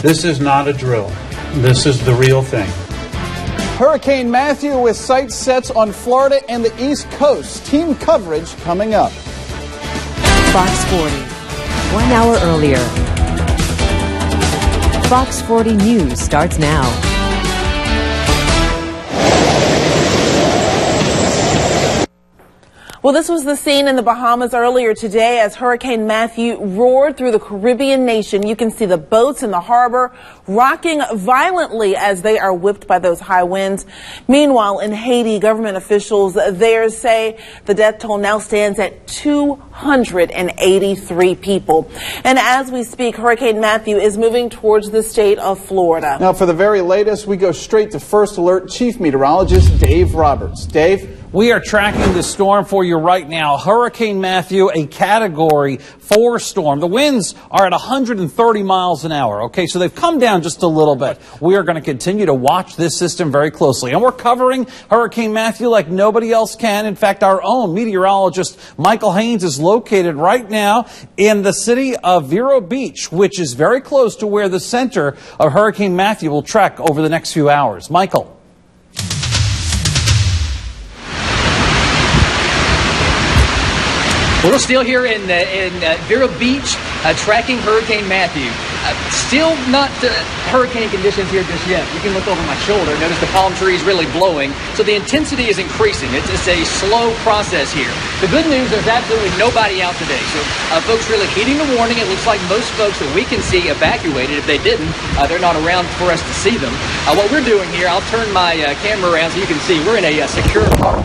This is not a drill. This is the real thing. Hurricane Matthew with sight sets on Florida and the East Coast. Team coverage coming up. Fox 40, 1 hour earlier. Fox 40 News starts now. Well, this was the scene in the Bahamas earlier today as Hurricane Matthew roared through the Caribbean nation. You can see the boats in the harbor rocking violently as they are whipped by those high winds. Meanwhile, in Haiti, government officials there say the death toll now stands at 283 people. And as we speak, Hurricane Matthew is moving towards the state of Florida. Now, for the very latest, we go straight to First Alert Chief Meteorologist Dave Roberts. Dave? We are tracking the storm for you right now. Hurricane Matthew, a Category 4 storm. The winds are at 130 miles an hour. Okay, so they've come down just a little bit. We are going to continue to watch this system very closely. And we're covering Hurricane Matthew like nobody else can. In fact, our own meteorologist, Michael Haynes, is located right now in the city of Vero Beach, which is very close to where the center of Hurricane Matthew will trek over the next few hours. Michael. We're still here in Vero Beach, tracking Hurricane Matthew. Still not hurricane conditions here just yet. You can look over my shoulder. Notice the palm trees really blowing. So the intensity is increasing. It's a slow process here. The good news, there's absolutely nobody out today. So folks really heeding the warning. It looks like most folks that we can see evacuated. If they didn't, they're not around for us to see them. What we're doing here, I'll turn my camera around so you can see. We're in a secure park.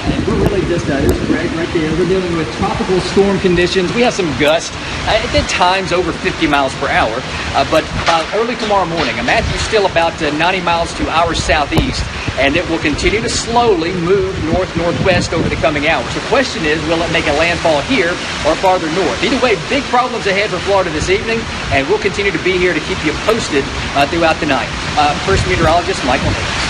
And we're really just, this is Greg right there. We're dealing with tropical storm conditions. We have some gusts, at times over 50 miles per hour. But early tomorrow morning, Matthew's still about 90 miles to our southeast. And it will continue to slowly move north-northwest over the coming hours. The question is, will it make a landfall here or farther north? Either way, big problems ahead for Florida this evening. And we'll continue to be here to keep you posted throughout the night. First meteorologist, Michael Haynes.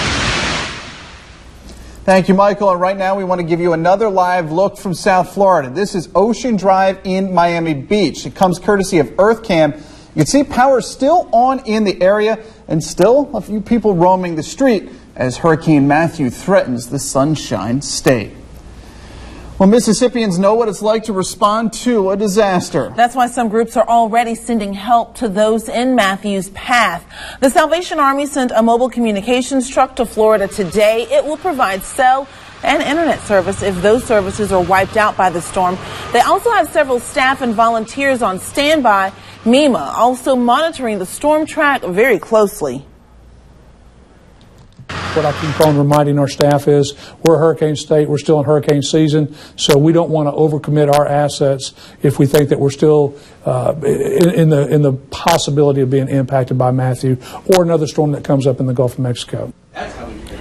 Thank you, Michael. And right now we want to give you another live look from South Florida. This is Ocean Drive in Miami Beach. It comes courtesy of EarthCam. You can see power still on in the area and still a few people roaming the street as Hurricane Matthew threatens the Sunshine State. Well, Mississippians know what it's like to respond to a disaster. That's why some groups are already sending help to those in Matthew's path. The Salvation Army sent a mobile communications truck to Florida today. It will provide cell and internet service if those services are wiped out by the storm. They also have several staff and volunteers on standby. MEMA also monitoring the storm track very closely. What I keep on reminding our staff is we're a hurricane state. We're still in hurricane season, so we don't want to overcommit our assets if we think that we're still in the possibility of being impacted by Matthew or another storm that comes up in the Gulf of Mexico.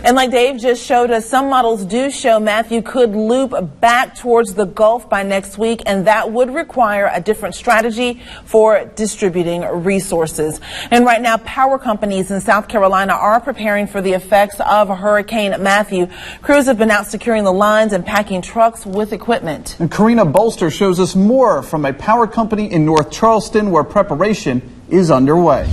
And like Dave just showed us, some models do show Matthew could loop back towards the Gulf by next week, and that would require a different strategy for distributing resources. And right now, power companies in South Carolina are preparing for the effects of Hurricane Matthew. Crews have been out securing the lines and packing trucks with equipment. And Karina Bolster shows us more from a power company in North Charleston where preparation is underway.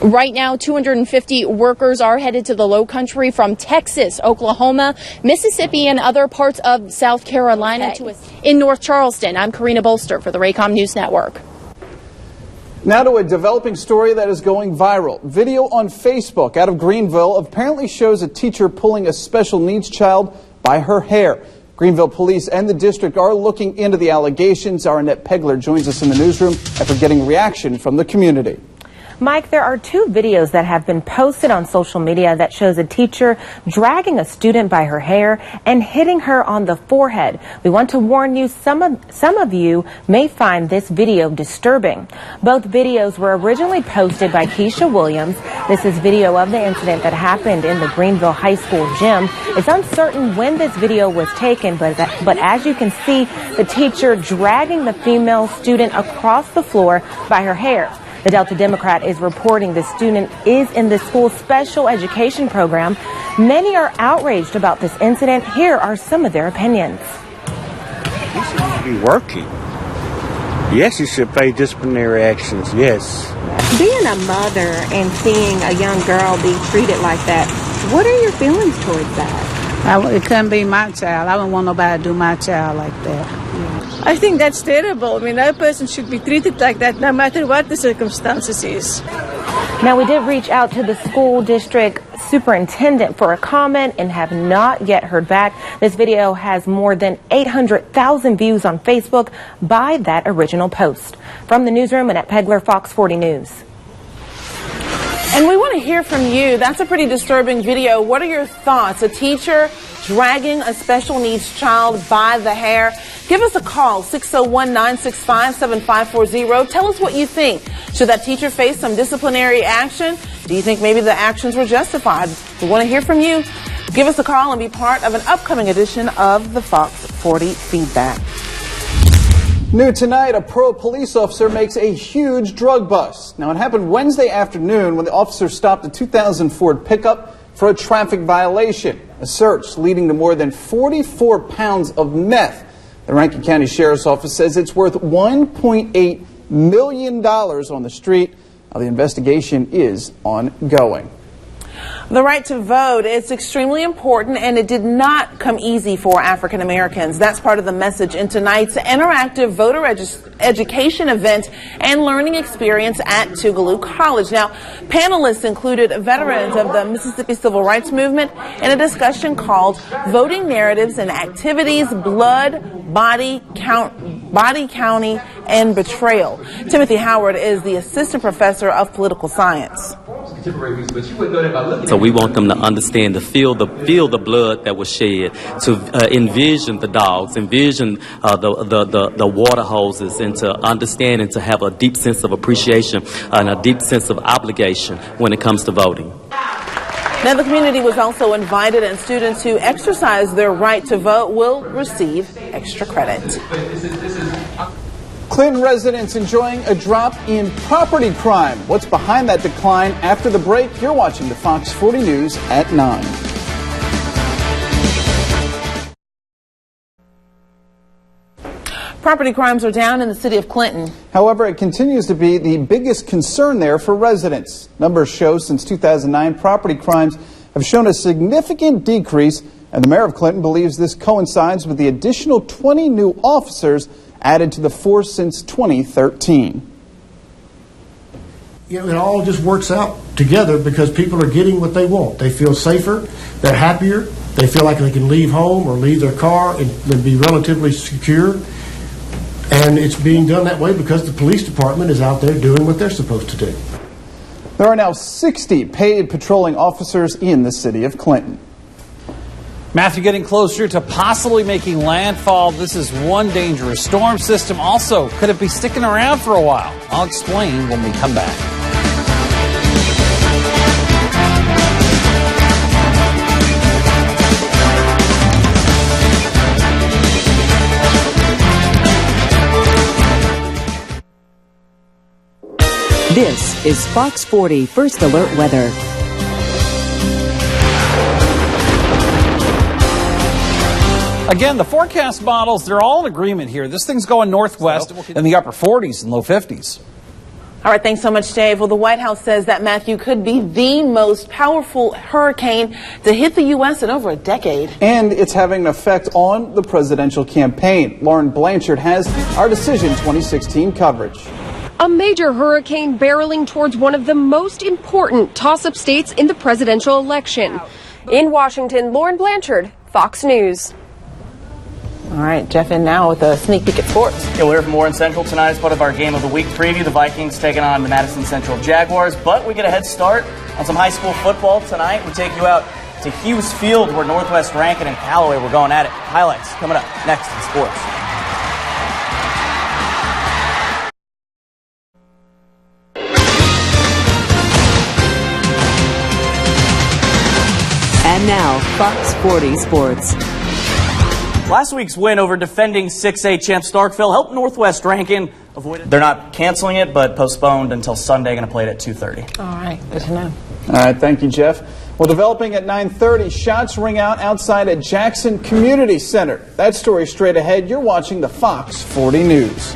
Right now, 250 workers are headed to the Low Country from Texas, Oklahoma, Mississippi, and other parts of South Carolina. In North Charleston, I'm Karina Bolster for the Raycom News Network. Now to a developing story that is going viral. Video on Facebook out of Greenville apparently shows a teacher pulling a special needs child by her hair. Greenville police and the district are looking into the allegations. Our Annette Pegler joins us in the newsroom after getting reaction from the community. Mike, there are two videos that have been posted on social media that shows a teacher dragging a student by her hair and hitting her on the forehead. We want to warn you, some of you may find this video disturbing. Both videos were originally posted by Keisha Williams. This is video of the incident that happened in the Greenville High School gym. It's uncertain when this video was taken, but as you can see, the teacher dragging the female student across the floor by her hair. The Delta Democrat is reporting the student is in the school's special education program. Many are outraged about this incident. Here are some of their opinions. He seems to be working. Yes, you should face disciplinary actions, yes. Being a mother and seeing a young girl be treated like that, what are your feelings towards that? It couldn't be my child. I wouldn't want nobody to do my child like that. I think that's terrible. I mean, that person should be treated like that no matter what the circumstances is. Now, we did reach out to the school district superintendent for a comment and have not yet heard back. This video has more than 800,000 views on Facebook by that original post. From the newsroom, Annette Pegler, Fox 40 News. And we want to hear from you. That's a pretty disturbing video. What are your thoughts? A teacher dragging a special needs child by the hair? Give us a call, 601-965-7540. Tell us what you think. Should that teacher face some disciplinary action? Do you think maybe the actions were justified? We want to hear from you. Give us a call and be part of an upcoming edition of the Fox 40 Feedback. New tonight, a Pearl police officer makes a huge drug bust. Now, it happened Wednesday afternoon when the officer stopped a 2000 Ford pickup for a traffic violation. A search leading to more than 44 pounds of meth. The Rankin County Sheriff's Office says it's worth $1.8 million on the street. Now, the investigation is ongoing. The right to vote is extremely important, and it did not come easy for African Americans. That's part of the message in tonight's interactive voter education event and learning experience at Tougaloo College. Now, panelists included veterans of the Mississippi Civil Rights Movement in a discussion called Voting Narratives and Activities, Blood, Body, County, and Betrayal. Timothy Howard is the assistant professor of political science. So we want them to understand, to feel the blood that was shed, to envision the dogs, envision the water hoses, and to understand and to have a deep sense of appreciation and a deep sense of obligation when it comes to voting. Now, the community was also invited, and students who exercise their right to vote will receive extra credit. Clinton residents enjoying a drop in property crime. What's behind that decline? After the break, you're watching the Fox 40 News at 9. Property crimes are down in the city of Clinton. However, it continues to be the biggest concern there for residents. Numbers show since 2009, property crimes have shown a significant decrease, and the mayor of Clinton believes this coincides with the additional 20 new officers added to the force since 2013. You know, it all just works out together because people are getting what they want. They feel safer, they're happier, they feel like they can leave home or leave their car and be relatively secure. And it's being done that way because the police department is out there doing what they're supposed to do. There are now 60 paid patrolling officers in the city of Clinton. Matthew, getting closer to possibly making landfall. This is one dangerous storm system. Also, could it be sticking around for a while? I'll explain when we come back. This is Fox 40 First Alert Weather. Again, the forecast models, they're all in agreement here. This thing's going northwest in the upper 40s and low 50s. All right, thanks so much, Dave. Well, the White House says that Matthew could be the most powerful hurricane to hit the U.S. in over a decade. And it's having an effect on the presidential campaign. Lauren Blanchard has our Decision 2016 coverage. A major hurricane barreling towards one of the most important toss-up states in the presidential election. In Washington, Lauren Blanchard, Fox News. All right, Jeff in now with a sneak peek at sports. Yeah, we'll hear from more in Central tonight as part of our Game of the Week preview. The Vikings taking on the Madison Central Jaguars, but we get a head start on some high school football tonight. We take you out to Hughes Field where Northwest Rankin and Callaway were going at it. Highlights coming up next in sports. And now, Fox 40 Sports. Last week's win over defending 6A champ Starkville helped Northwest Rankin avoid it. They're not canceling it, but postponed until Sunday. Going to play it at 2:30. All right, good to know. All right, thank you, Jeff. Well, developing at 9:30, shots ring out outside at Jackson Community Center. That story straight ahead. You're watching the Fox 40 News.